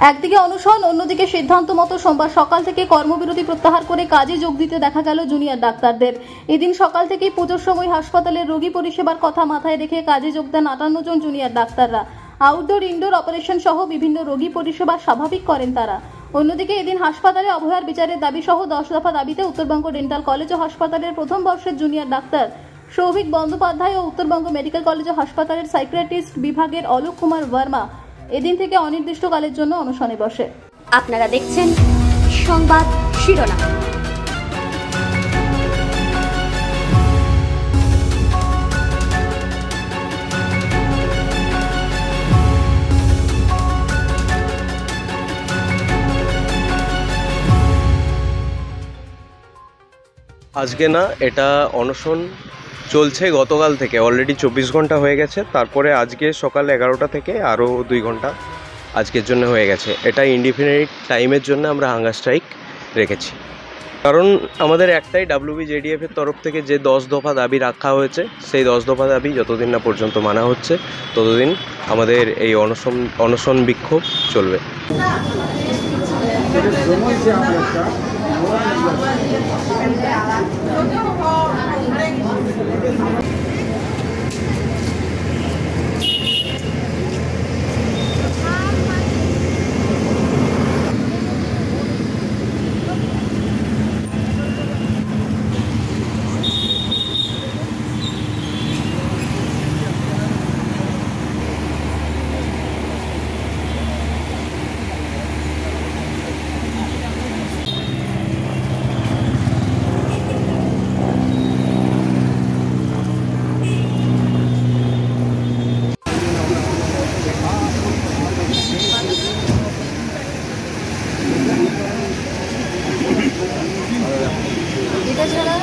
একদিকে অনশন, অন্যদিকে সিদ্ধান্ত মতো সোমবার সকাল থেকে কর্মবিরতি প্রত্যাহার করে কাজে যোগ দিতে দেখা গেল জুনিয়র ডাক্তারদের। এদিন সকাল থেকেই পুজোর সময় হাসপাতালের রোগী পরিষেবার কথা মাথায় রেখে কাজে যোগ দেন 58 জন জুনিয়র ডাক্তাররা। আউটডোর ইনডোর অপারেশন সহ বিভিন্ন রোগী পরিষেবা স্বাভাবিক করেন তারা। অন্যদিকে এদিন হাসপাতালে অভয়ার বিচারের দাবি সহ 10 দফা দাবিতে উত্তরবঙ্গ ডেন্টাল কলেজ ও হাসপাতালের প্রথম বর্ষের জুনিয়র ডাক্তার সৌভিক বন্দ্যোপাধ্যায় ও উত্তরবঙ্গ মেডিকেল কলেজ ও হাসপাতালের সাইকিয়াট্রিস্ট বিভাগের অলোক কুমার বর্মা এদিন থেকে অনির্দিষ্টকালের জন্য অনশনে বসে। আপনারা দেখছেন সংবাদ শিরোনাম। আজকে না, এটা অনশন চলছে গতকাল থেকে, অলরেডি 24 ঘন্টা হয়ে গেছে। তারপরে আজকে সকাল 11টা থেকে আরও 2 ঘন্টা আজকের জন্য হয়ে গেছে। এটা ইনডিফিনিট টাইমের জন্য আমরা হাঙ্গার স্ট্রাইক রেখেছি। কারণ আমাদের একটাই WBJDF এর তরফ থেকে যে 10 দফা দাবি রাখা হয়েছে, সেই 10 দফা দাবি যতদিন না পর্যন্ত মানা হচ্ছে ততদিন আমাদের এই অনশন বিক্ষোভ চলবে। এটা ছাড়া